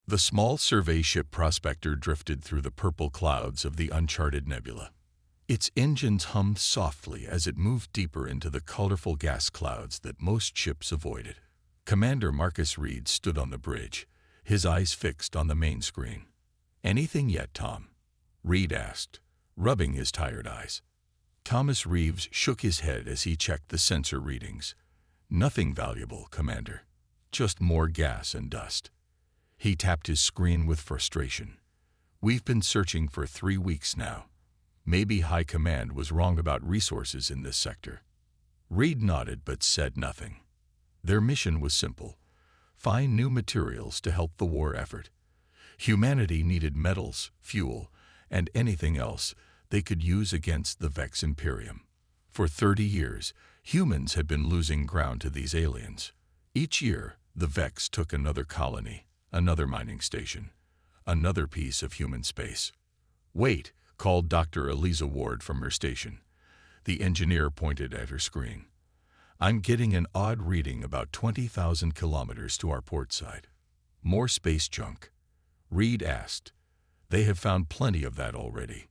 The small survey ship Prospector drifted through the purple clouds of the uncharted nebula. Its engines hummed softly as it moved deeper into the colorful gas clouds that most ships avoided. Commander Marcus Reed stood on the bridge, his eyes fixed on the main screen. "Anything yet, Tom?" Reed asked, rubbing his tired eyes. Thomas Reeves shook his head as he checked the sensor readings. "Nothing valuable, Commander. Just more gas and dust." He tapped his screen with frustration. "We've been searching for 3 weeks now. Maybe High Command was wrong about resources in this sector." Reed nodded but said nothing. Their mission was simple: find new materials to help the war effort. Humanity needed metals, fuel, and anything else they could use against the Vex Imperium. For 30 years, humans had been losing ground to these aliens. Each year, the Vex took another colony, another mining station, another piece of human space. "Wait," called Dr. Eliza Ward from her station. The engineer pointed at her screen. "I'm getting an odd reading about 20,000 kilometers to our port side." "More space junk?" Reed asked. "They have found plenty of that already."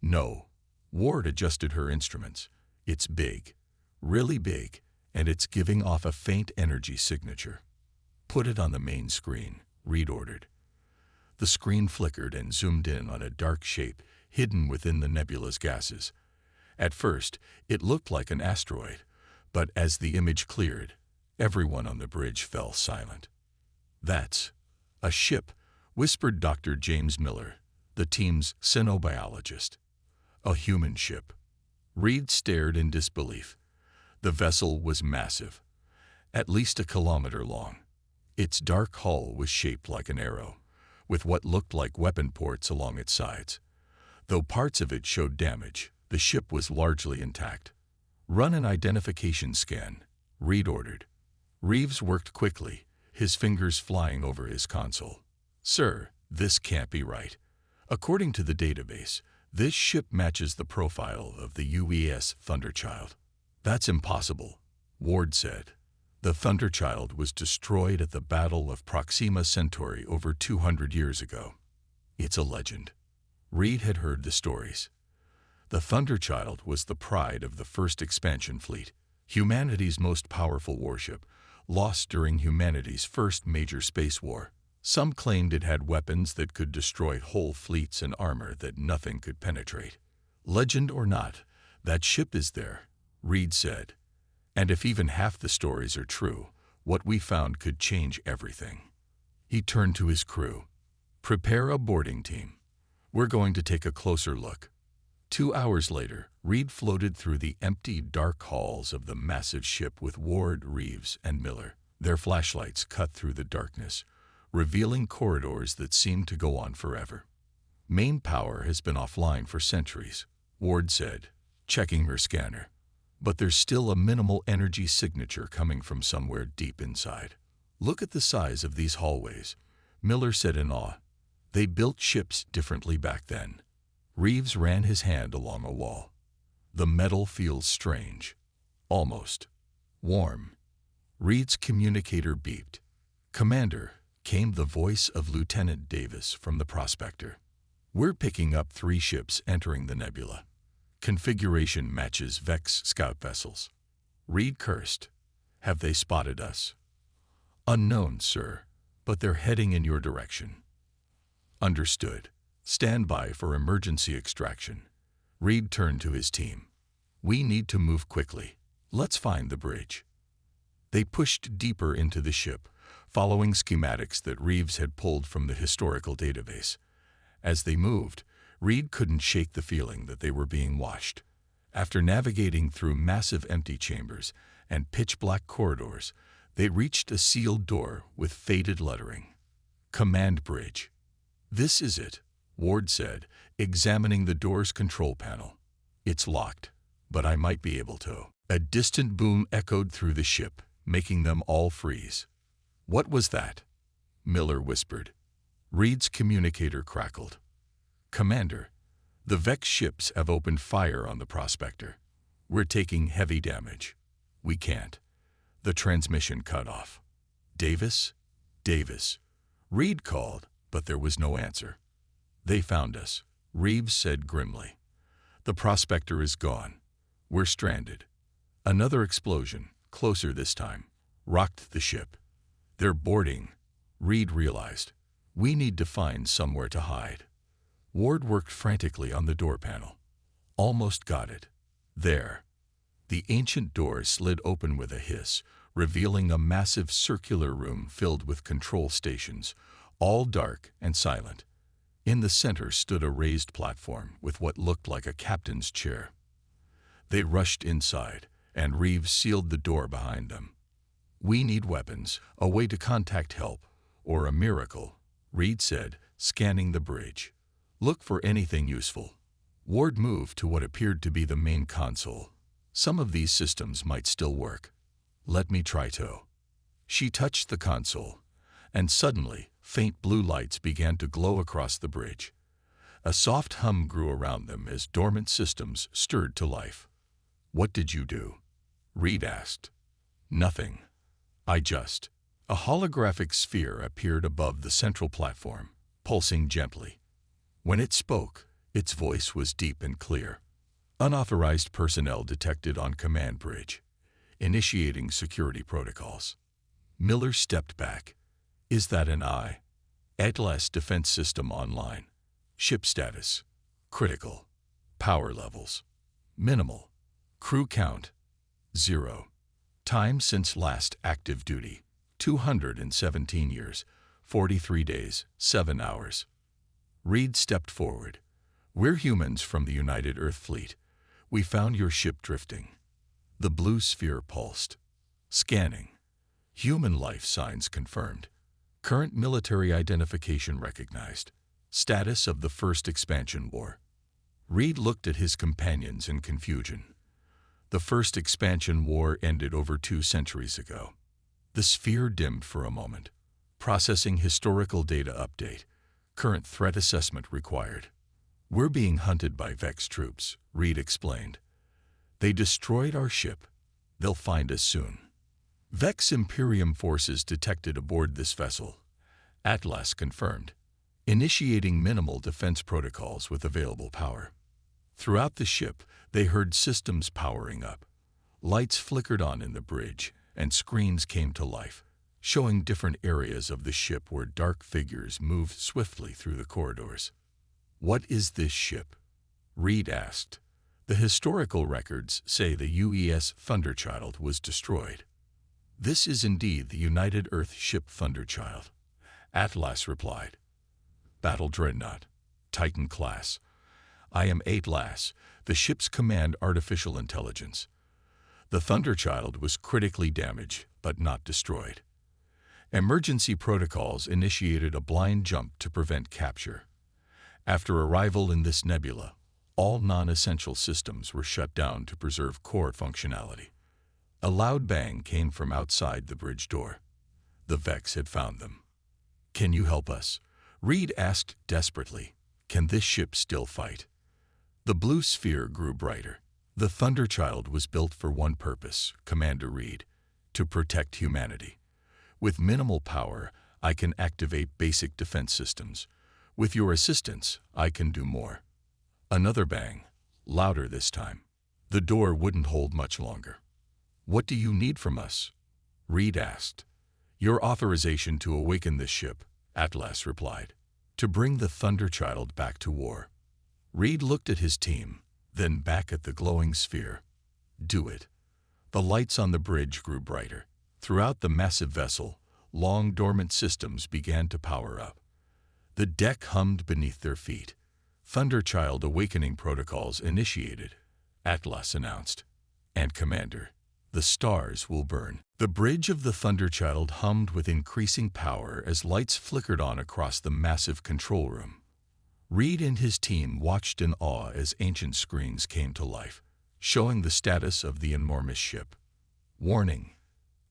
"No." Ward adjusted her instruments. "It's big, really big, and it's giving off a faint energy signature." "Put it on the main screen," Reed ordered. The screen flickered and zoomed in on a dark shape hidden within the nebula's gases. At first, it looked like an asteroid, but as the image cleared, everyone on the bridge fell silent. "That's a ship," whispered Dr. James Miller, the team's xenobiologist. "A human ship." Reed stared in disbelief. The vessel was massive, at least a kilometer long. Its dark hull was shaped like an arrow, with what looked like weapon ports along its sides. Though parts of it showed damage, the ship was largely intact. "Run an identification scan," Reed ordered. Reeves worked quickly, his fingers flying over his console. "Sir, this can't be right. According to the database, this ship matches the profile of the UES Thunderchild." "That's impossible," Ward said. "The Thunderchild was destroyed at the Battle of Proxima Centauri over 200 years ago." "It's a legend." Reed had heard the stories. The Thunderchild was the pride of the first expansion fleet, humanity's most powerful warship, lost during humanity's first major space war. Some claimed it had weapons that could destroy whole fleets and armor that nothing could penetrate. "Legend or not, that ship is there," Reed said. "And if even half the stories are true, what we found could change everything." He turned to his crew. "Prepare a boarding team. We're going to take a closer look." 2 hours later, Reed floated through the empty, dark halls of the massive ship with Ward, Reeves, and Miller. Their flashlights cut through the darkness, revealing corridors that seemed to go on forever. "Main power has been offline for centuries," Ward said, checking her scanner. "But there's still a minimal energy signature coming from somewhere deep inside." "Look at the size of these hallways," Miller said in awe. "They built ships differently back then." Reeves ran his hand along a wall. "The metal feels strange. Almost warm." Reed's communicator beeped. "Commander," came the voice of Lieutenant Davis from the Prospector. "We're picking up 3 ships entering the nebula. Configuration matches Vex scout vessels." Reed cursed. "Have they spotted us?" "Unknown, sir, but they're heading in your direction." "Understood. Stand by for emergency extraction." Reed turned to his team. "We need to move quickly. Let's find the bridge." They pushed deeper into the ship, following schematics that Reeves had pulled from the historical database. As they moved, Reed couldn't shake the feeling that they were being watched. After navigating through massive empty chambers and pitch-black corridors, they reached a sealed door with faded lettering. "Command Bridge." "This is it," Ward said, examining the door's control panel. "It's locked, but I might be able to." A distant boom echoed through the ship, making them all freeze. "What was that?" Miller whispered. Reed's communicator crackled. "Commander, the Vex ships have opened fire on the Prospector. We're taking heavy damage." "We can't." The transmission cut off. "Davis? Davis," Reed called, but there was no answer. "They found us," Reeves said grimly. "The prospector is gone. We're stranded." Another explosion, closer this time, rocked the ship. "They're boarding," Reed realized. "We need to find somewhere to hide." Ward worked frantically on the door panel. "Almost got it. There." The ancient door slid open with a hiss, revealing a massive circular room filled with control stations, all dark and silent. In the center stood a raised platform with what looked like a captain's chair. They rushed inside, and Reeves sealed the door behind them. "We need weapons, a way to contact help, or a miracle," Reed said, scanning the bridge. "Look for anything useful." Ward moved to what appeared to be the main console. "Some of these systems might still work. Let me try to." She touched the console, and suddenly, faint blue lights began to glow across the bridge. A soft hum grew around them as dormant systems stirred to life. "What did you do?" Reed asked. "Nothing. A holographic sphere appeared above the central platform, pulsing gently. When it spoke, its voice was deep and clear. "Unauthorized personnel detected on command bridge. Initiating security protocols." Miller stepped back. "Is that an eye?" "Atlas defense system online. Ship status: critical. Power levels: minimal. Crew count: 0. Time since last active duty: 217 years, 43 days, 7 hours. Reed stepped forward. "We're humans from the United Earth Fleet. We found your ship drifting." The blue sphere pulsed. "Scanning. Human life signs confirmed. Current military identification recognized. Status of the First Expansion War." Reed looked at his companions in confusion. "The First Expansion War ended over 2 centuries ago." The sphere dimmed for a moment. "Processing historical data update. Current threat assessment required." "We're being hunted by Vex troops," Reed explained. "They destroyed our ship. They'll find us soon." "Vex Imperium forces detected aboard this vessel," Atlas confirmed, initiating minimal defense protocols with available power. Throughout the ship, they heard systems powering up. Lights flickered on in the bridge, and screens came to life, showing different areas of the ship where dark figures moved swiftly through the corridors. "What is this ship?" Reed asked. "The historical records say the UES Thunderchild was destroyed." "This is indeed the United Earth ship Thunderchild," Atlas replied. "Battle Dreadnought, Titan class. I am Atlas, the ship's command artificial intelligence. The Thunderchild was critically damaged, but not destroyed. Emergency protocols initiated a blind jump to prevent capture. After arrival in this nebula, all non-essential systems were shut down to preserve core functionality." A loud bang came from outside the bridge door. The Vex had found them. "Can you help us?" Reed asked desperately. "Can this ship still fight?" The blue sphere grew brighter. "The Thunderchild was built for one purpose, Commander Reed: to protect humanity. With minimal power, I can activate basic defense systems. With your assistance, I can do more." Another bang, louder this time. The door wouldn't hold much longer. "What do you need from us?" Reed asked. "Your authorization to awaken this ship," Atlas replied. "To bring the Thunderchild back to war." Reed looked at his team, then back at the glowing sphere. "Do it." The lights on the bridge grew brighter. Throughout the massive vessel, long dormant systems began to power up. The deck hummed beneath their feet. "Thunderchild awakening protocols initiated," Atlas announced. "And Commander, the stars will burn." The bridge of the Thunderchild hummed with increasing power as lights flickered on across the massive control room. Reed and his team watched in awe as ancient screens came to life, showing the status of the enormous ship. "Warning,"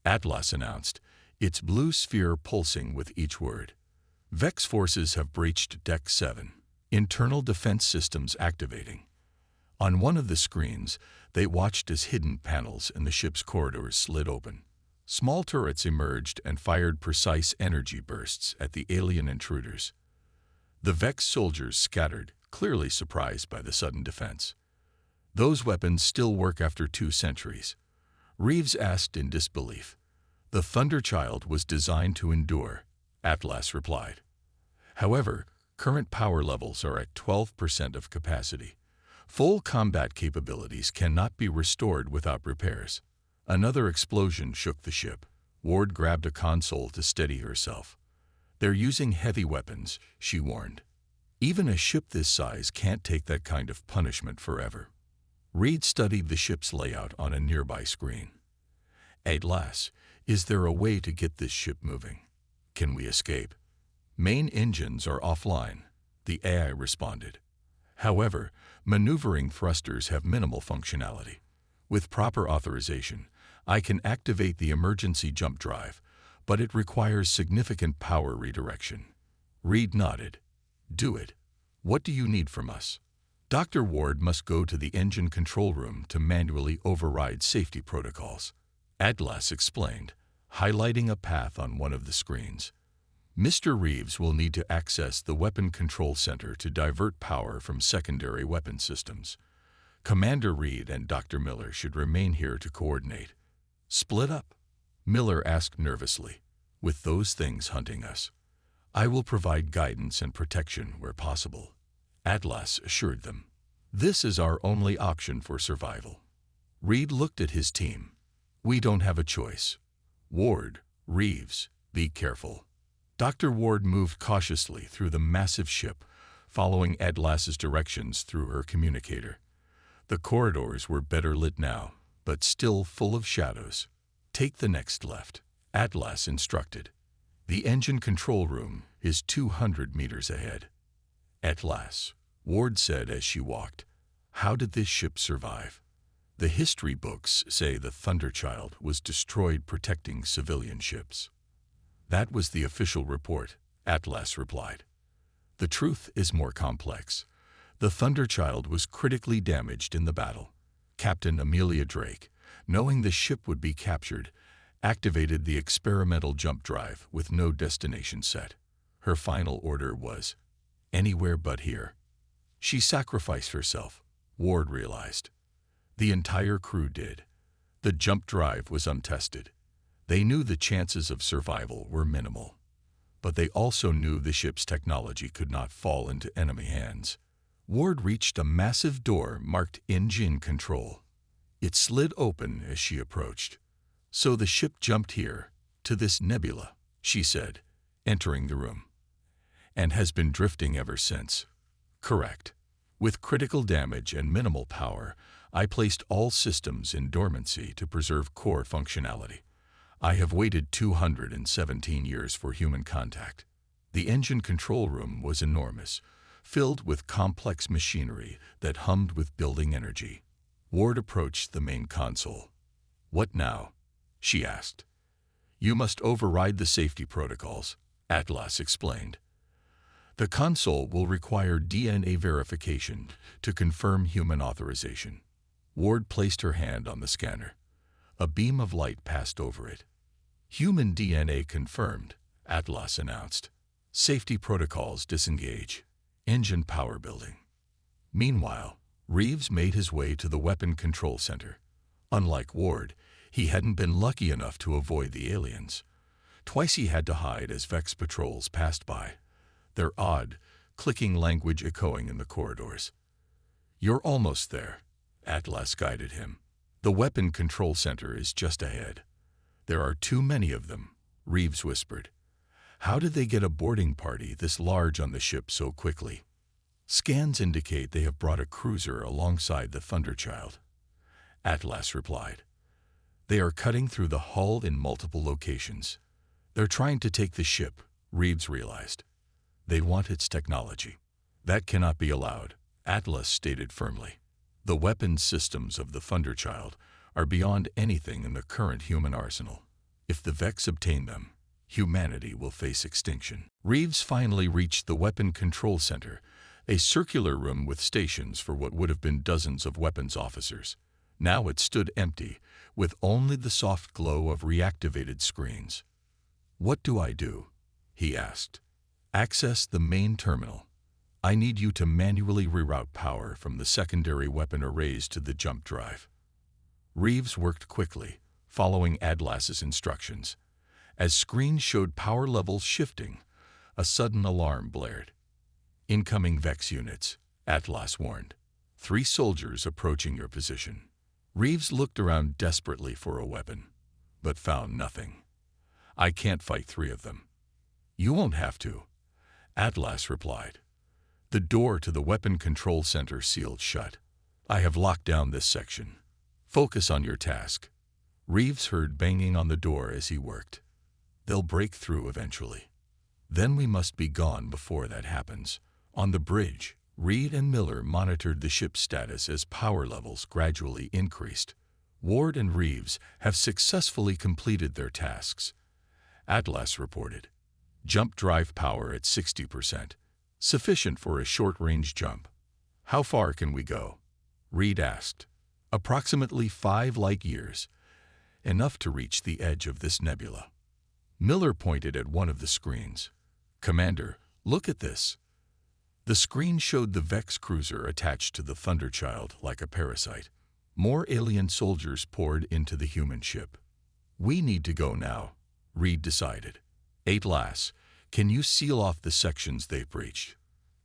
Atlas announced, its blue sphere pulsing with each word. "Vex forces have breached Deck 7. Internal defense systems activating." On one of the screens, they watched as hidden panels in the ship's corridors slid open. Small turrets emerged and fired precise energy bursts at the alien intruders. The Vex soldiers scattered, clearly surprised by the sudden defense. "Those weapons still work after 2 centuries?" Reeves asked in disbelief. "The Thunderchild was designed to endure," Atlas replied. "However, current power levels are at 12% of capacity. Full combat capabilities cannot be restored without repairs." Another explosion shook the ship. Ward grabbed a console to steady herself. "They're using heavy weapons," she warned. "Even a ship this size can't take that kind of punishment forever." Reed studied the ship's layout on a nearby screen. "Atlas, is there a way to get this ship moving? Can we escape?" "Main engines are offline," the AI responded. "However, maneuvering thrusters have minimal functionality. With proper authorization, I can activate the emergency jump drive, but it requires significant power redirection." Reed nodded. "Do it. What do you need from us?" "Dr. Ward must go to the engine control room to manually override safety protocols," Atlas explained, highlighting a path on one of the screens. "Mr. Reeves will need to access the weapon control center to divert power from secondary weapon systems. Commander Reed and Dr. Miller should remain here to coordinate." "Split up?" Miller asked nervously. "With those things hunting us?" "I will provide guidance and protection where possible," Atlas assured them. "This is our only option for survival." Reed looked at his team. "We don't have a choice. Ward, Reeves, be careful." Dr. Ward moved cautiously through the massive ship, following Atlas's directions through her communicator. The corridors were better lit now, but still full of shadows. "Take the next left," Atlas instructed. "The engine control room is 200 meters ahead." "Atlas," Ward said as she walked, "how did this ship survive?" "The history books say the Thunderchild was destroyed protecting civilian ships." "That was the official report," Atlas replied. "The truth is more complex. The Thunderchild was critically damaged in the battle. Captain Amelia Drake, knowing the ship would be captured, activated the experimental jump drive with no destination set. Her final order was, 'Anywhere but here.' She sacrificed herself," Ward realized. "The entire crew did. The jump drive was untested. They knew the chances of survival were minimal. But they also knew the ship's technology could not fall into enemy hands." Ward reached a massive door marked Engine Control. It slid open as she approached. "So the ship jumped here, to this nebula," she said, entering the room. "And has been drifting ever since." "Correct. With critical damage and minimal power, I placed all systems in dormancy to preserve core functionality. I have waited 217 years for human contact." The engine control room was enormous, filled with complex machinery that hummed with building energy. Ward approached the main console. "What now?" she asked. "You must override the safety protocols," Atlas explained. "The console will require DNA verification to confirm human authorization." Ward placed her hand on the scanner. A beam of light passed over it. "Human DNA confirmed," Atlas announced. "Safety protocols disengage. Engine power building." Meanwhile, Reeves made his way to the weapon control center. Unlike Ward, he hadn't been lucky enough to avoid the aliens. Twice he had to hide as Vex patrols passed by, their odd, clicking language echoing in the corridors. "You're almost there," Atlas guided him. "The weapon control center is just ahead." "There are too many of them," Reeves whispered. "How did they get a boarding party this large on the ship so quickly?" "Scans indicate they have brought a cruiser alongside the Thunderchild," Atlas replied. "They are cutting through the hull in multiple locations. They're trying to take the ship," Reeves realized. "They want its technology." "That cannot be allowed," Atlas stated firmly. "The weapons systems of the Thunderchild are beyond anything in the current human arsenal. If the Vex obtain them, humanity will face extinction." Reeves finally reached the weapon control center, a circular room with stations for what would have been dozens of weapons officers. Now it stood empty, with only the soft glow of reactivated screens. "What do I do?" he asked. "Access the main terminal," I need you to manually reroute power from the secondary weapon arrays to the jump drive. Reeves worked quickly, following Atlas's instructions. As screens showed power levels shifting, a sudden alarm blared. Incoming Vex units, Atlas warned. 3 soldiers approaching your position. Reeves looked around desperately for a weapon, but found nothing. I can't fight 3 of them. You won't have to, Atlas replied. The door to the weapon control center sealed shut. I have locked down this section. Focus on your task. Reeves heard banging on the door as he worked. They'll break through eventually. Then we must be gone before that happens. On the bridge, Reed and Miller monitored the ship's status as power levels gradually increased. Ward and Reeves have successfully completed their tasks, Atlas reported. Jump drive power at 60%, sufficient for a short-range jump. How far can we go? Reed asked. Approximately 5 light years, enough to reach the edge of this nebula. Miller pointed at one of the screens. Commander, look at this. The screen showed the Vex cruiser attached to the Thunderchild like a parasite. More alien soldiers poured into the human ship. We need to go now, Reed decided. Atlas, can you seal off the sections they've breached?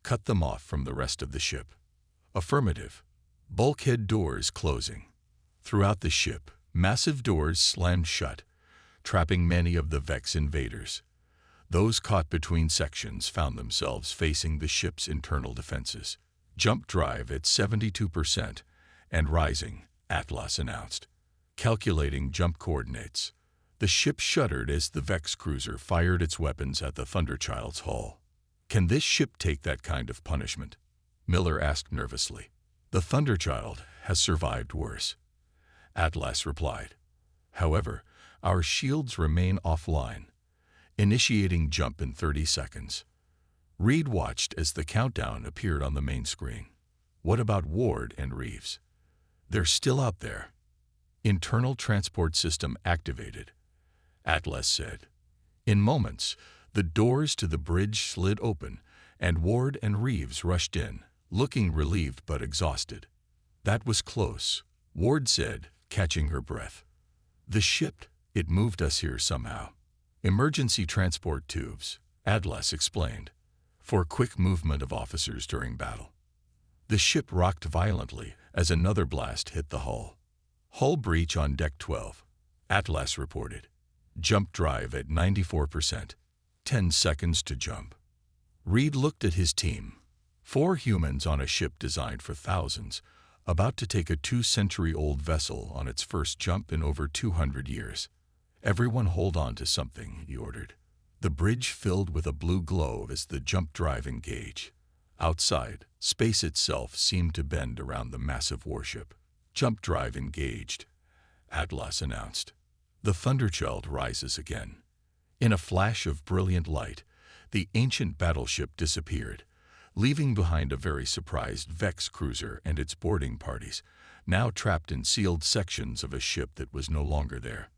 Cut them off from the rest of the ship. Affirmative. Bulkhead doors closing. Throughout the ship, massive doors slammed shut, trapping many of the Vex invaders. Those caught between sections found themselves facing the ship's internal defenses. Jump drive at 72% and rising, Atlas announced. Calculating jump coordinates. The ship shuddered as the Vex cruiser fired its weapons at the Thunderchild's hull. Can this ship take that kind of punishment? Miller asked nervously. The Thunderchild has survived worse, Atlas replied. However, our shields remain offline, initiating jump in 30 seconds. Reed watched as the countdown appeared on the main screen. What about Ward and Reeves? They're still out there. Internal transport system activated, Atlas said. In moments, the doors to the bridge slid open, and Ward and Reeves rushed in, looking relieved but exhausted. That was close, Ward said, catching her breath. The ship, it moved us here somehow. Emergency transport tubes, Atlas explained, for quick movement of officers during battle. The ship rocked violently as another blast hit the hull. Hull breach on Deck 12, Atlas reported. Jump drive at 94%. 10 seconds to jump. Reed looked at his team. 4 humans on a ship designed for thousands, about to take a 2-century-old vessel on its first jump in over 200 years. Everyone hold on to something, he ordered. The bridge filled with a blue glow as the jump drive engaged. Outside, space itself seemed to bend around the massive warship. Jump drive engaged, Atlas announced. The Thunderchild rises again. In a flash of brilliant light, the ancient battleship disappeared, leaving behind a very surprised Vex cruiser and its boarding parties, now trapped in sealed sections of a ship that was no longer there.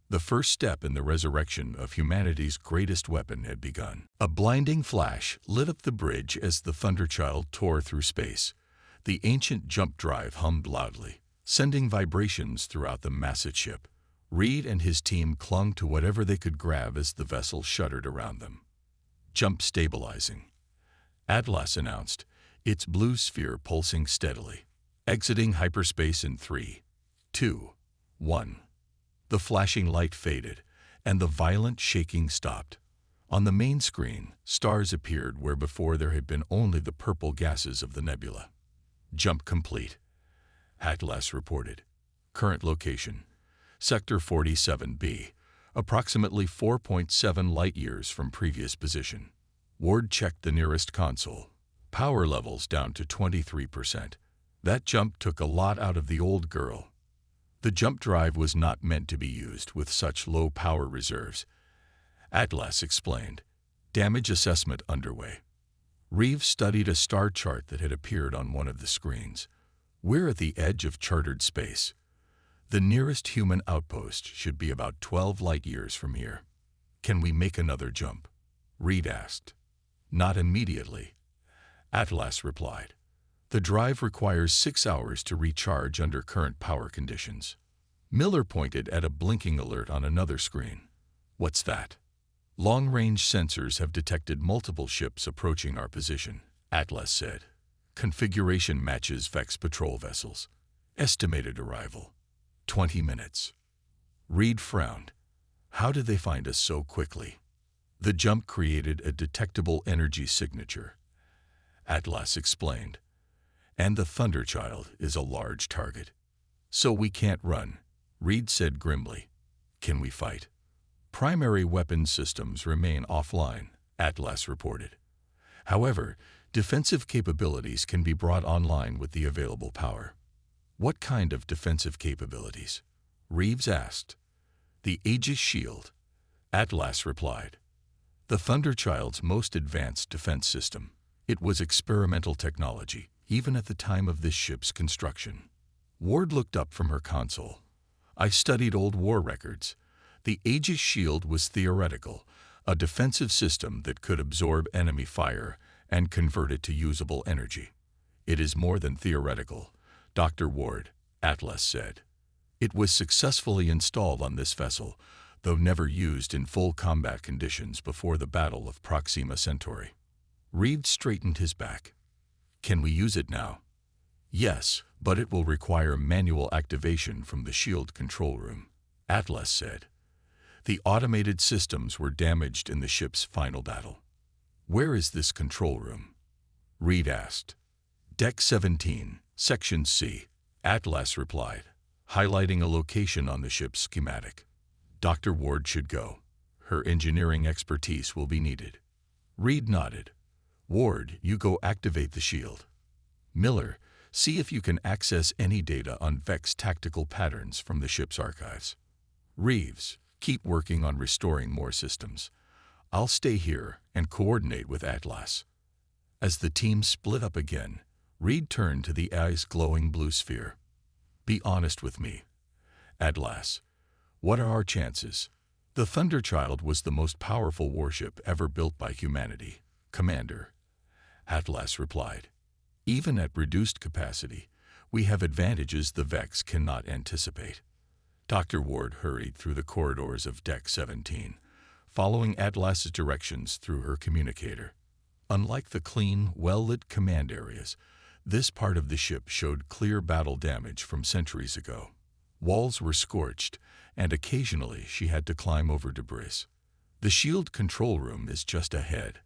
The first step in the resurrection of humanity's greatest weapon had begun. A blinding flash lit up the bridge as the Thunderchild tore through space. The ancient jump drive hummed loudly, sending vibrations throughout the massive ship. Reed and his team clung to whatever they could grab as the vessel shuddered around them. Jump stabilizing, Atlas announced, its blue sphere pulsing steadily. Exiting hyperspace in 3, 2, 1. The flashing light faded, and the violent shaking stopped. On the main screen, stars appeared where before there had been only the purple gases of the nebula. Jump complete, Atlas reported. Current location, Sector 47B, approximately 4.7 light-years from previous position. Ward checked the nearest console. Power levels down to 23%. That jump took a lot out of the old girl. The jump drive was not meant to be used with such low power reserves, Atlas explained. Damage assessment underway. Reeves studied a star chart that had appeared on one of the screens. We're at the edge of chartered space. The nearest human outpost should be about 12 light-years from here. Can we make another jump? Reed asked. Not immediately, Atlas replied. The drive requires 6 hours to recharge under current power conditions. Miller pointed at a blinking alert on another screen. What's that? Long-range sensors have detected multiple ships approaching our position, Atlas said. Configuration matches Vex patrol vessels. Estimated arrival, 20 minutes. Reed frowned. How did they find us so quickly? The jump created a detectable energy signature, Atlas explained. And the Thunderchild is a large target. So we can't run, Reed said grimly. Can we fight? Primary weapons systems remain offline, Atlas reported. However, defensive capabilities can be brought online with the available power. What kind of defensive capabilities? Reeves asked. The Aegis shield, Atlas replied. The Thunderchild's most advanced defense system. It was experimental technology, even at the time of this ship's construction. Ward looked up from her console. I studied old war records. The Aegis shield was theoretical, a defensive system that could absorb enemy fire and convert it to usable energy. It is more than theoretical, Dr. Ward, Atlas said. It was successfully installed on this vessel, though never used in full combat conditions before the Battle of Proxima Centauri. Reed straightened his back. Can we use it now? Yes, but it will require manual activation from the shield control room, Atlas said. The automated systems were damaged in the ship's final battle. Where is this control room? Reed asked. Deck 17, Section C, Atlas replied, highlighting a location on the ship's schematic. Dr. Ward should go. Her engineering expertise will be needed. Reed nodded. Ward, you go activate the shield. Miller, see if you can access any data on Vex tactical patterns from the ship's archives. Reeves, keep working on restoring more systems. I'll stay here and coordinate with Atlas. As the team split up again, Reed turned to the eye's glowing blue sphere. Be honest with me, Atlas. What are our chances? The Thunderchild was the most powerful warship ever built by humanity, Commander, Atlas replied. Even at reduced capacity, we have advantages the Vex cannot anticipate. Dr. Ward hurried through the corridors of Deck 17, following Atlas's directions through her communicator. Unlike the clean, well-lit command areas, this part of the ship showed clear battle damage from centuries ago. Walls were scorched, and occasionally she had to climb over debris. The shield control room is just ahead,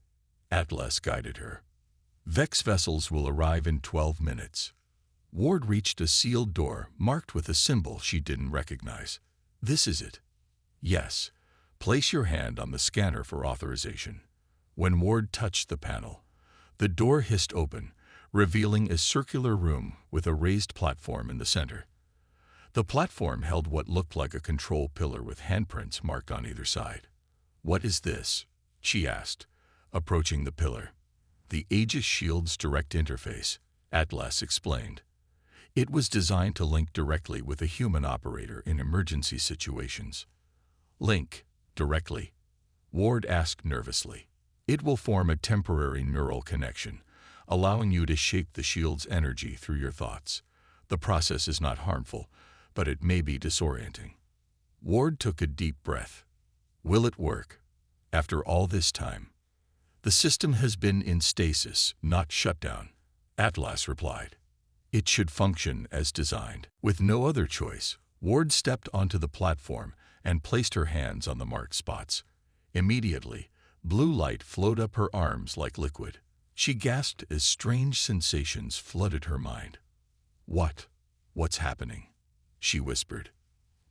Atlas guided her. Vex vessels will arrive in 12 minutes. Ward reached a sealed door marked with a symbol she didn't recognize. This is it. Yes. Place your hand on the scanner for authorization. When Ward touched the panel, the door hissed open, revealing a circular room with a raised platform in the center. The platform held what looked like a control pillar with handprints marked on either side. What is this? She asked, approaching the pillar. The Aegis shield's direct interface, Atlas explained. It was designed to link directly with a human operator in emergency situations. Link directly? Ward asked nervously. It will form a temporary neural connection, allowing you to shape the shield's energy through your thoughts. The process is not harmful, but it may be disorienting. Ward took a deep breath. Will it work? After all this time? The system has been in stasis, not shut down, Atlas replied. It should function as designed. With no other choice, Ward stepped onto the platform and placed her hands on the marked spots. Immediately, blue light flowed up her arms like liquid. She gasped as strange sensations flooded her mind. What's happening? She whispered.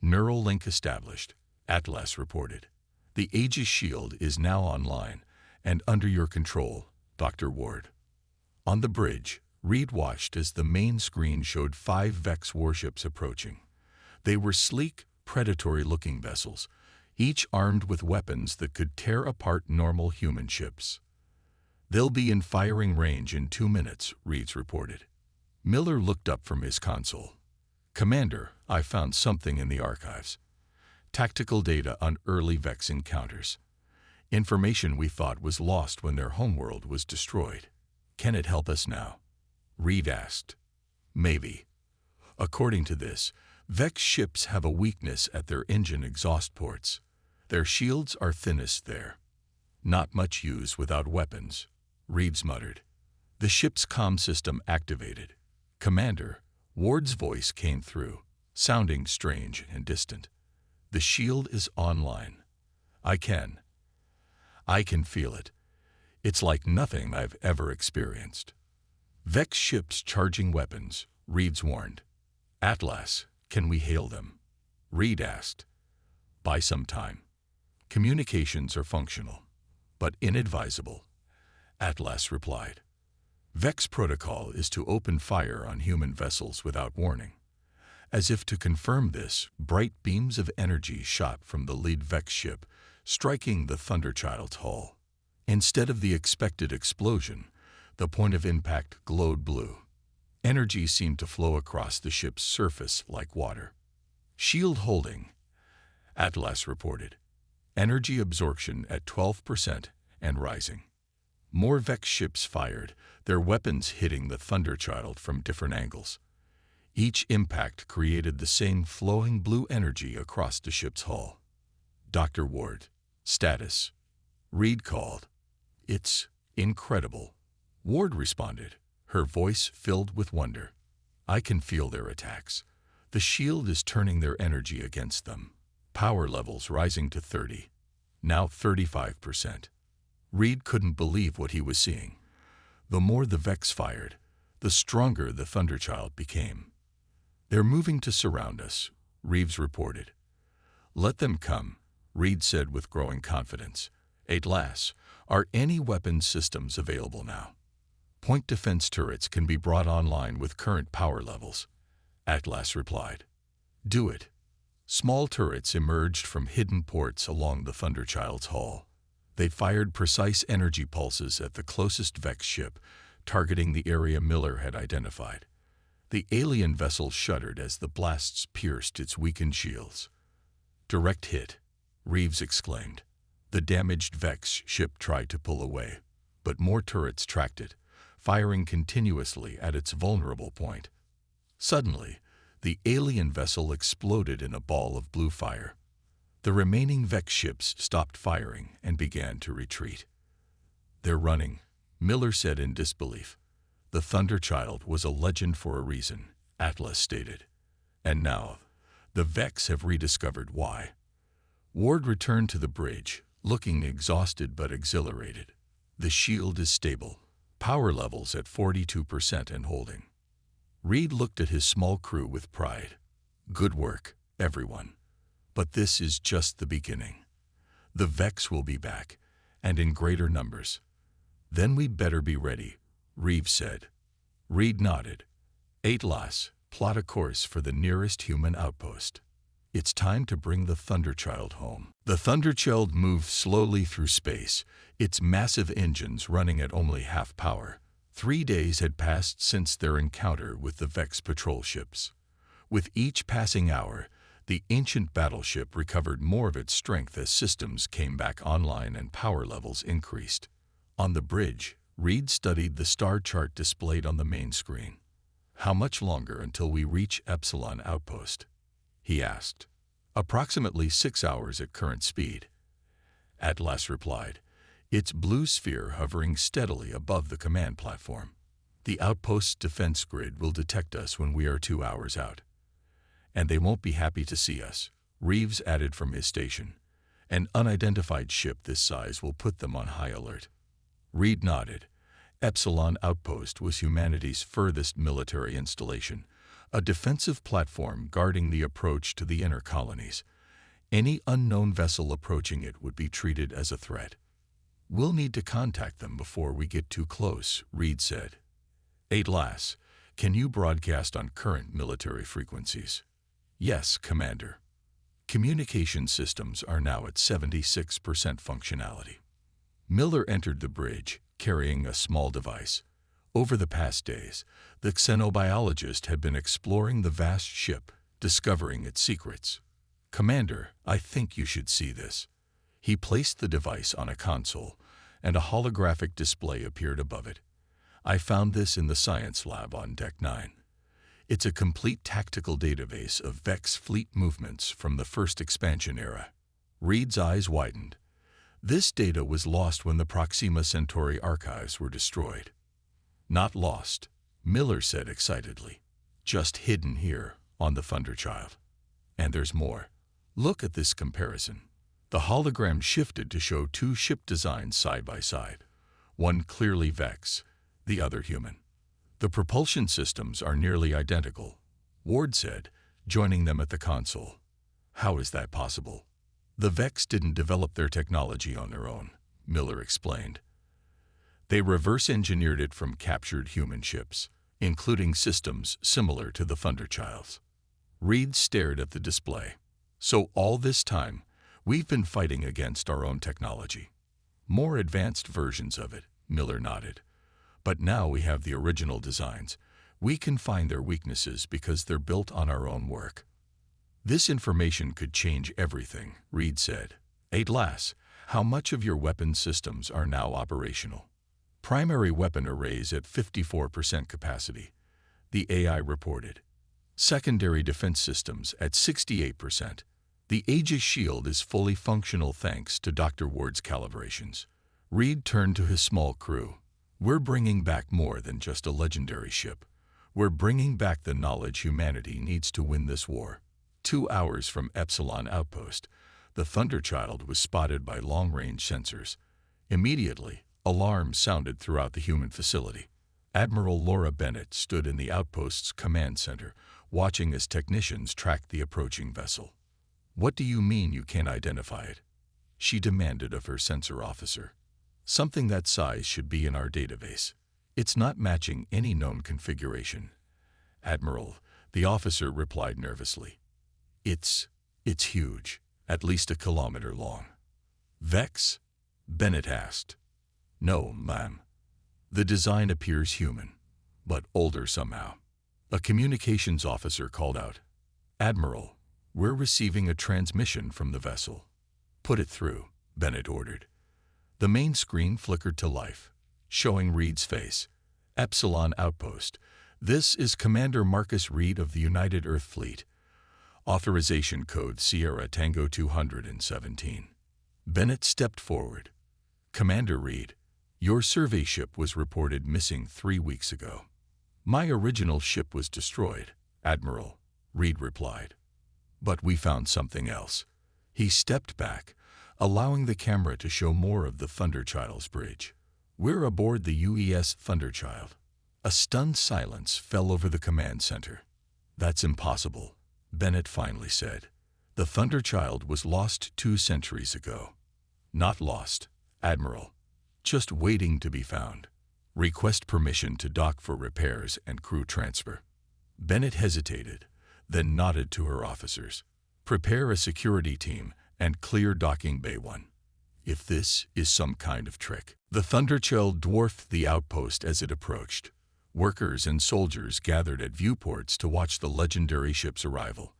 Neural link established, Atlas reported. The Aegis shield is now online and under your control, Dr. Ward. On the bridge, Reed watched as the main screen showed 5 Vex warships approaching. They were sleek, predatory-looking vessels, each armed with weapons that could tear apart normal human ships. They'll be in firing range in 2 minutes, Reed reported. Miller looked up from his console. Commander, I found something in the archives. Tactical data on early Vex encounters. Information we thought was lost when their homeworld was destroyed. Can it help us now? Reed asked. Maybe. According to this, Vex ships have a weakness at their engine exhaust ports. Their shields are thinnest there. Not much use without weapons, Reeves muttered. The ship's comm system activated. Commander, Ward's voice came through, sounding strange and distant. The shield is online. I can feel it. It's like nothing I've ever experienced. Vex ships charging weapons, Reeves warned. Atlas, can we hail them? Reed asked. Buy some time. Communications are functional, but inadvisable, Atlas replied. Vex protocol is to open fire on human vessels without warning. As if to confirm this, bright beams of energy shot from the lead Vex ship, striking the Thunderchild's hull. Instead of the expected explosion, the point of impact glowed blue. Energy seemed to flow across the ship's surface like water. Shield holding, Atlas reported. Energy absorption at 12% and rising. More Vex ships fired, their weapons hitting the Thunderchild from different angles. Each impact created the same flowing blue energy across the ship's hull. Dr. Ward, status. Reed called. It's incredible. Ward responded, her voice filled with wonder. I can feel their attacks. The shield is turning their energy against them. Power levels rising to 30. Now 35%. Reed couldn't believe what he was seeing. The more the Vex fired, the stronger the Thunderchild became. They're moving to surround us, Reeves reported. Let them come, Reed said with growing confidence. Atlas, are any weapons systems available now? Point defense turrets can be brought online with current power levels, Atlas replied. Do it. Small turrets emerged from hidden ports along the Thunderchild's hull. They fired precise energy pulses at the closest Vex ship, targeting the area Miller had identified. The alien vessel shuddered as the blasts pierced its weakened shields. Direct hit, Reeves exclaimed. The damaged Vex ship tried to pull away, but more turrets tracked it, firing continuously at its vulnerable point. Suddenly, the alien vessel exploded in a ball of blue fire. The remaining Vex ships stopped firing and began to retreat. They're running, Miller said in disbelief. The Thunderchild was a legend for a reason, Atlas stated. And now, the Vex have rediscovered why. Ward returned to the bridge, looking exhausted but exhilarated. The shield is stable, power levels at 42% and holding. Reed looked at his small crew with pride. Good work, everyone. But this is just the beginning. The Vex will be back, and in greater numbers. Then we'd better be ready, Reeves said. Reed nodded. Atlas, plot a course for the nearest human outpost. It's time to bring the Thunderchild home. The Thunderchild moved slowly through space, its massive engines running at only half power. 3 days had passed since their encounter with the Vex patrol ships. With each passing hour, the ancient battleship recovered more of its strength as systems came back online and power levels increased. On the bridge, Reed studied the star chart displayed on the main screen. How much longer until we reach Epsilon Outpost? He asked. Approximately 6 hours at current speed. Atlas replied, its blue sphere hovering steadily above the command platform. The outpost's defense grid will detect us when we are 2 hours out. And they won't be happy to see us, Reeves added from his station. An unidentified ship this size will put them on high alert. Reed nodded. Epsilon Outpost was humanity's furthest military installation, a defensive platform guarding the approach to the inner colonies. Any unknown vessel approaching it would be treated as a threat. We'll need to contact them before we get too close, Reed said. Atlas, can you broadcast on current military frequencies? Yes, Commander. Communication systems are now at 76% functionality. Miller entered the bridge, carrying a small device. Over the past days, the xenobiologist had been exploring the vast ship, discovering its secrets. Commander, I think you should see this. He placed the device on a console, and a holographic display appeared above it. I found this in the science lab on Deck 9. It's a complete tactical database of Vex fleet movements from the first expansion era. Reed's eyes widened. This data was lost when the Proxima Centauri archives were destroyed. Not lost, Miller said excitedly. Just hidden here on the Thunderchild. And there's more. Look at this comparison. The hologram shifted to show two ship designs side by side. One clearly Vex, the other human. The propulsion systems are nearly identical, Ward said, joining them at the console. How is that possible? The Vex didn't develop their technology on their own, Miller explained. They reverse-engineered it from captured human ships, including systems similar to the Thunderchild's. Reed stared at the display. So all this time, we've been fighting against our own technology. More advanced versions of it, Miller nodded. But now we have the original designs. We can find their weaknesses because they're built on our own work. This information could change everything, Reed said. Atlas, how much of your weapon systems are now operational? Primary weapon arrays at 54% capacity, the AI reported. Secondary defense systems at 68%. The Aegis shield is fully functional thanks to Dr. Ward's calibrations. Reed turned to his small crew. We're bringing back more than just a legendary ship. We're bringing back the knowledge humanity needs to win this war. 2 hours from Epsilon Outpost, the Thunderchild was spotted by long-range sensors. Immediately, alarms sounded throughout the human facility. Admiral Laura Bennett stood in the outpost's command center, watching as technicians tracked the approaching vessel. What do you mean you can't identify it? She demanded of her sensor officer. Something that size should be in our database. It's not matching any known configuration. Admiral, the officer replied nervously. It's huge, at least 1 kilometer long. Vex? Bennett asked. No, ma'am. The design appears human, but older somehow. A communications officer called out. Admiral, we're receiving a transmission from the vessel. Put it through, Bennett ordered. The main screen flickered to life, showing Reed's face. Epsilon Outpost. This is Commander Marcus Reed of the United Earth Fleet. Authorization code Sierra Tango 217. Bennett stepped forward. Commander Reed, your survey ship was reported missing 3 weeks ago. My original ship was destroyed, Admiral, Reed replied. But we found something else. He stepped back, allowing the camera to show more of the Thunderchild's bridge. We're aboard the UES Thunderchild. A stunned silence fell over the command center. That's impossible, Bennett finally said. The Thunderchild was lost 2 centuries ago. Not lost, Admiral. Just waiting to be found. Request permission to dock for repairs and crew transfer. Bennett hesitated, then nodded to her officers. Prepare a security team and clear docking bay 1. If this is some kind of trick. The Thunderchild dwarfed the outpost as it approached. Workers and soldiers gathered at viewports to watch the legendary ship's arrival.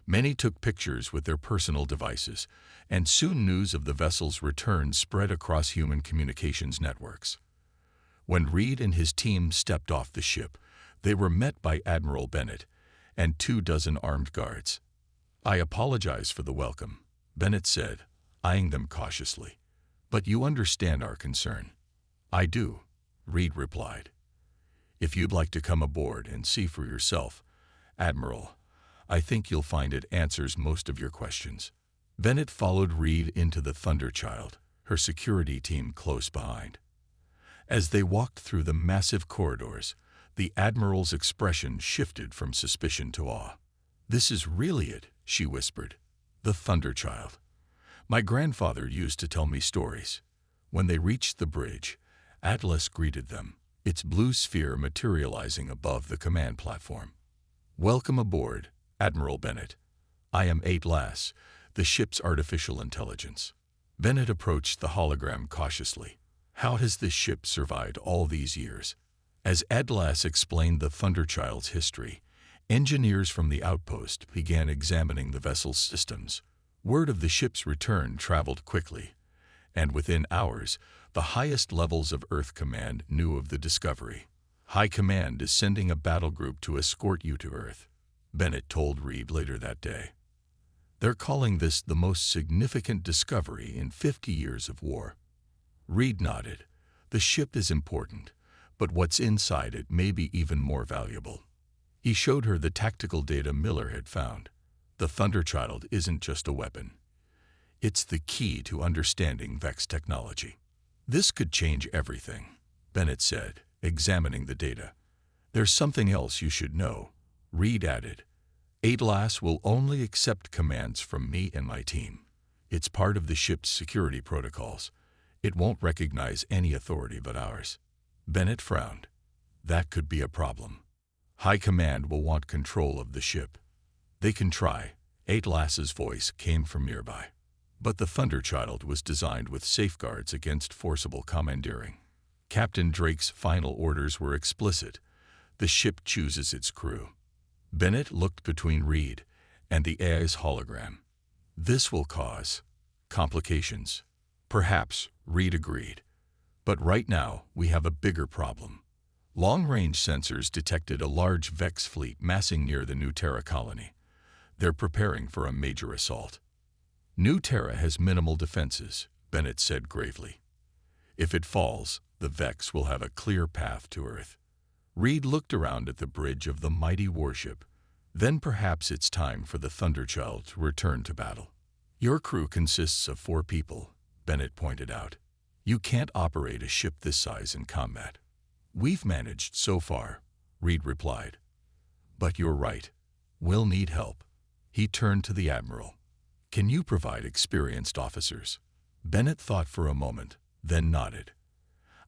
Many took pictures with their personal devices, and soon news of the vessel's return spread across human communications networks. When Reed and his team stepped off the ship, they were met by Admiral Bennett and 24 armed guards. I apologize for the welcome, Bennett said, eyeing them cautiously. But you understand our concern. I do, Reed replied. If you'd like to come aboard and see for yourself, Admiral, I think you'll find it answers most of your questions. Bennett followed Reed into the Thunderchild, her security team close behind. As they walked through the massive corridors, the Admiral's expression shifted from suspicion to awe. This is really it, she whispered. The Thunderchild. My grandfather used to tell me stories. When they reached the bridge, Atlas greeted them, its blue sphere materializing above the command platform. Welcome aboard, Admiral Bennett. I am Atlas, the ship's artificial intelligence. Bennett approached the hologram cautiously. How has this ship survived all these years? As Atlas explained the Thunderchild's history, engineers from the outpost began examining the vessel's systems. Word of the ship's return traveled quickly, and within hours, the highest levels of Earth Command knew of the discovery. High Command is sending a battle group to escort you to Earth, Bennett told Reed later that day. They're calling this the most significant discovery in 50 years of war. Reed nodded. The ship is important, but what's inside it may be even more valuable. He showed her the tactical data Miller had found. The Thunderchild isn't just a weapon. It's the key to understanding Vex technology. This could change everything, Bennett said, examining the data. There's something else you should know, Reed added. Atlas will only accept commands from me and my team. It's part of the ship's security protocols. It won't recognize any authority but ours. Bennett frowned. That could be a problem. High Command will want control of the ship. They can try. Atlas's voice came from nearby. But the Thunderchild was designed with safeguards against forcible commandeering. Captain Drake's final orders were explicit. The ship chooses its crew. Bennett looked between Reed and the AI's hologram. This will cause complications. Perhaps, Reed agreed. But right now, we have a bigger problem. Long-range sensors detected a large Vex fleet massing near the New Terra colony. They're preparing for a major assault. New Terra has minimal defenses, Bennett said gravely. If it falls, the Vex will have a clear path to Earth. Reed looked around at the bridge of the mighty warship. Then perhaps it's time for the Thunderchild to return to battle. Your crew consists of 4 people, Bennett pointed out. You can't operate a ship this size in combat. We've managed so far, Reed replied. But you're right. We'll need help. He turned to the Admiral. Can you provide experienced officers? Bennett thought for a moment, then nodded.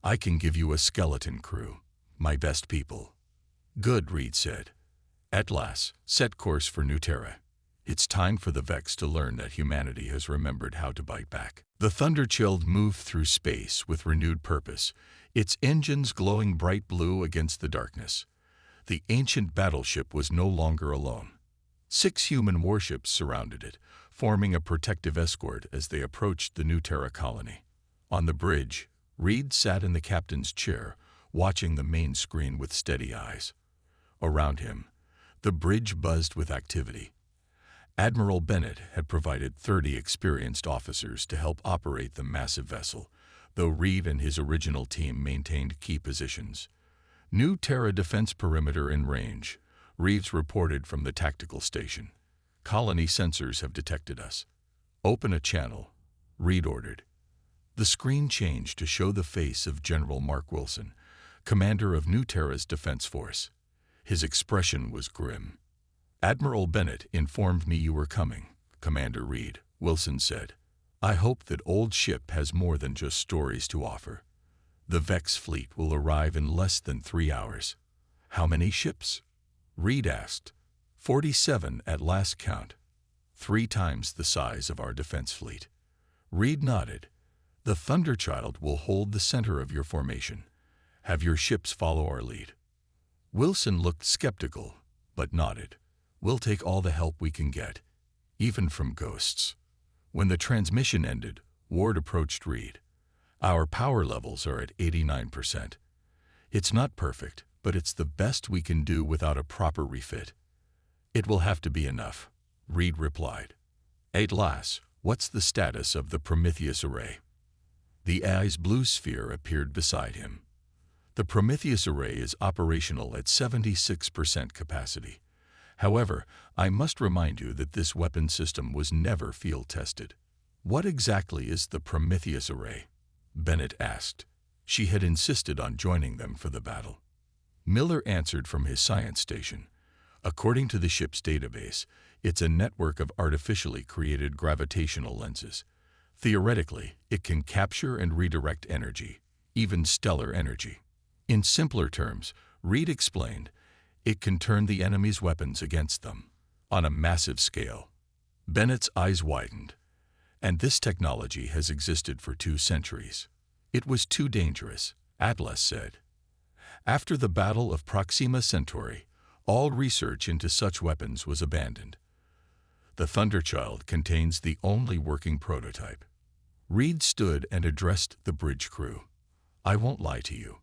I can give you a skeleton crew, my best people. Good, Reed said. Atlas, set course for New Terra. It's time for the Vex to learn that humanity has remembered how to bite back. The Thunderchild moved through space with renewed purpose, its engines glowing bright blue against the darkness. The ancient battleship was no longer alone. 6 human warships surrounded it, forming a protective escort as they approached the New Terra colony. On the bridge, Reed sat in the captain's chair, watching the main screen with steady eyes. Around him, the bridge buzzed with activity. Admiral Bennett had provided 30 experienced officers to help operate the massive vessel, though Reed and his original team maintained key positions. New Terra defense perimeter in range, Reeves reported from the tactical station. Colony sensors have detected us. Open a channel, Reed ordered. The screen changed to show the face of General Mark Wilson, commander of New Terra's defense force. His expression was grim. Admiral Bennett informed me you were coming, Commander Reed, Wilson said. I hope that old ship has more than just stories to offer. The Vex fleet will arrive in less than 3 hours. How many ships? Reed asked. 47 at last count. 3 times the size of our defense fleet. Reed nodded. The Thunderchild will hold the center of your formation. Have your ships follow our lead. Wilson looked skeptical, but nodded. We'll take all the help we can get, even from ghosts. When the transmission ended, Ward approached Reed. Our power levels are at 89%. It's not perfect, but it's the best we can do without a proper refit. It will have to be enough, Reed replied. Atlas, what's the status of the Prometheus array? The AI's blue sphere appeared beside him. The Prometheus array is operational at 76% capacity. However, I must remind you that this weapon system was never field-tested. What exactly is the Prometheus array? Bennett asked. She had insisted on joining them for the battle. Miller answered from his science station. According to the ship's database, it's a network of artificially created gravitational lenses. Theoretically, it can capture and redirect energy, even stellar energy. In simpler terms, Reed explained, it can turn the enemy's weapons against them, on a massive scale. Bennett's eyes widened. And this technology has existed for 2 centuries. It was too dangerous, Atlas said. After the Battle of Proxima Centauri, all research into such weapons was abandoned. The Thunderchild contains the only working prototype. Reed stood and addressed the bridge crew. "I won't lie to you.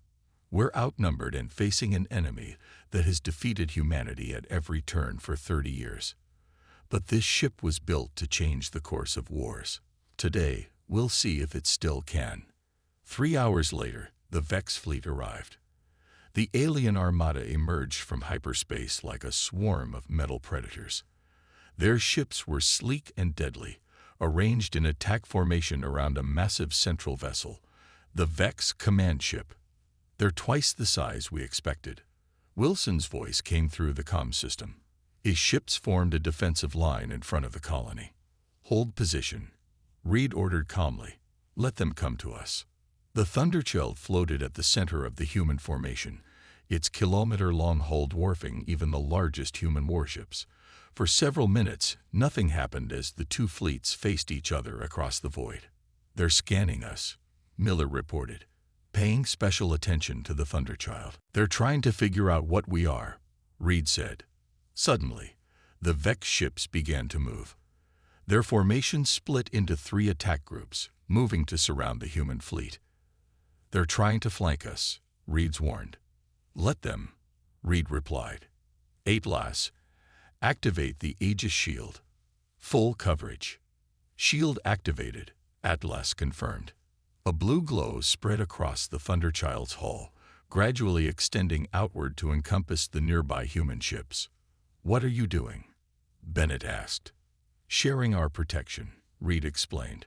We're outnumbered and facing an enemy that has defeated humanity at every turn for 30 years. But this ship was built to change the course of wars. Today, we'll see if it still can." 3 hours later, the Vex fleet arrived. The alien armada emerged from hyperspace like a swarm of metal predators. Their ships were sleek and deadly, arranged in attack formation around a massive central vessel, the Vex command ship. "They're twice the size we expected." Wilson's voice came through the comm system. His ships formed a defensive line in front of the colony. "Hold position," Reed ordered calmly. "Let them come to us." The Thunderchild floated at the center of the human formation, its kilometer-long hull dwarfing even the largest human warships. For several minutes, nothing happened as the two fleets faced each other across the void. "They're scanning us," Miller reported, paying special attention to the Thunderchild. "They're trying to figure out what we are," Reed said. Suddenly, the Vex ships began to move. Their formation split into 3 attack groups, moving to surround the human fleet. "They're trying to flank us," Reed warned. "Let them," Reed replied. "Atlas, activate the Aegis shield." "Full coverage." "Shield activated," Atlas confirmed. A blue glow spread across the Thunderchild's hull, gradually extending outward to encompass the nearby human ships. "What are you doing?" Bennett asked. "Sharing our protection," Reed explained.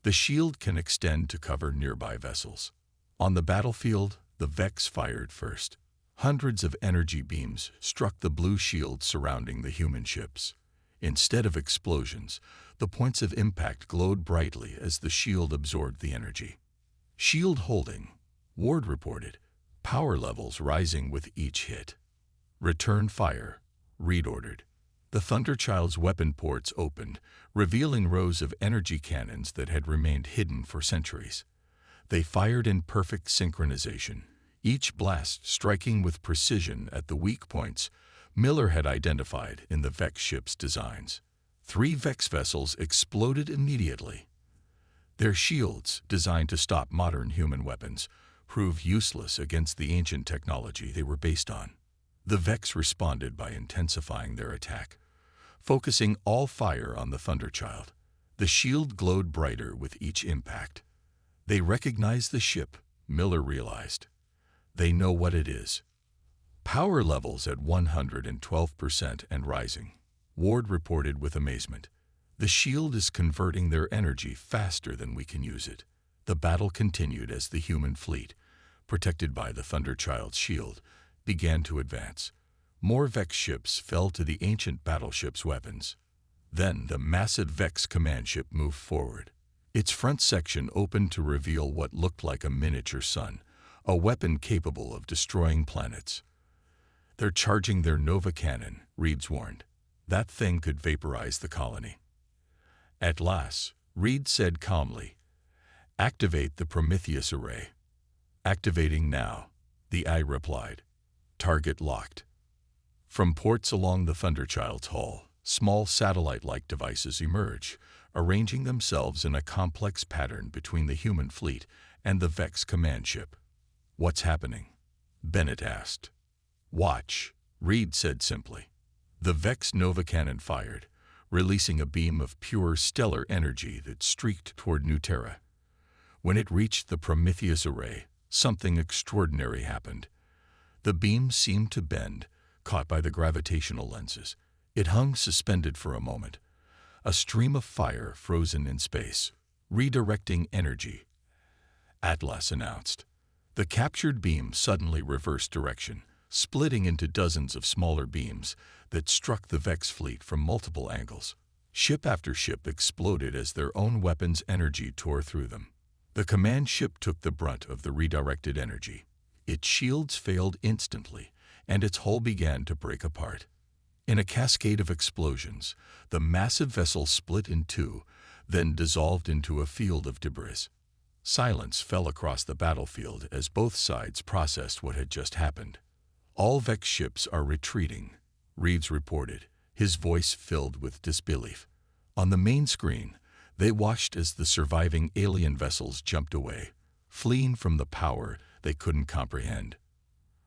"The shield can extend to cover nearby vessels." On the battlefield, the Vex fired first. Hundreds of energy beams struck the blue shield surrounding the human ships. Instead of explosions, the points of impact glowed brightly as the shield absorbed the energy. "Shield holding," Ward reported, power levels rising with each hit. "Return fire," Reed ordered. The Thunderchild's weapon ports opened, revealing rows of energy cannons that had remained hidden for centuries. They fired in perfect synchronization, each blast striking with precision at the weak points Miller had identified in the Vex ship's designs. 3 Vex vessels exploded immediately. Their shields, designed to stop modern human weapons, proved useless against the ancient technology they were based on. The Vex responded by intensifying their attack, focusing all fire on the Thunderchild. The shield glowed brighter with each impact. "They recognize the ship," Miller realized. "They know what it is." "Power levels at 112% and rising," Ward reported with amazement. "The shield is converting their energy faster than we can use it." The battle continued as the human fleet, protected by the Thunderchild's shield, began to advance. More Vex ships fell to the ancient battleship's weapons. Then the massive Vex command ship moved forward. Its front section opened to reveal what looked like a miniature sun, a weapon capable of destroying planets. "They're charging their Nova cannon," Reed warned. "That thing could vaporize the colony." "At last," Reed said calmly, "activate the Prometheus array." "Activating now," the eye replied. "Target locked." From ports along the Thunderchild's hull, small satellite-like devices emerge, arranging themselves in a complex pattern between the human fleet and the Vex command ship. "What's happening?" Bennett asked. "Watch," Reed said simply. The Vex Nova cannon fired, releasing a beam of pure stellar energy that streaked toward New Terra. When it reached the Prometheus array, something extraordinary happened. The beam seemed to bend, caught by the gravitational lenses. It hung suspended for a moment, a stream of fire frozen in space, redirecting energy. Atlas announced. The captured beam suddenly reversed direction, splitting into dozens of smaller beams that struck the Vex fleet from multiple angles. Ship after ship exploded as their own weapons' energy tore through them. The command ship took the brunt of the redirected energy. Its shields failed instantly, and its hull began to break apart. In a cascade of explosions, the massive vessel split in two, then dissolved into a field of debris. Silence fell across the battlefield as both sides processed what had just happened. "All Vex ships are retreating," Reeves reported, his voice filled with disbelief. On the main screen, They watched as the surviving alien vessels jumped away, fleeing from the power they couldn't comprehend.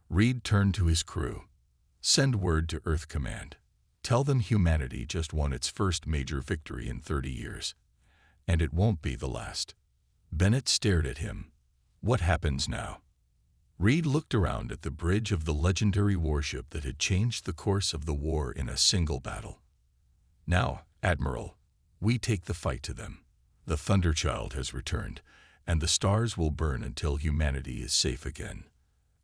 Reed turned to his crew. "Send word to Earth Command. Tell them humanity just won its first major victory in 30 years. And it won't be the last." Bennett stared at him. "What happens now?" Reed looked around at the bridge of the legendary warship that had changed the course of the war in a single battle. "Now, Admiral, we take the fight to them. The Thunderchild has returned, and the stars will burn until humanity is safe again."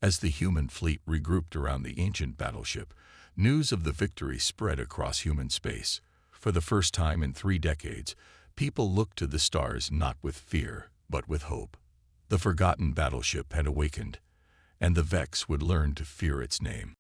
As the human fleet regrouped around the ancient battleship, news of the victory spread across human space. For the first time in 3 decades, people looked to the stars not with fear, but with hope. The forgotten battleship had awakened, and the Vex would learn to fear its name.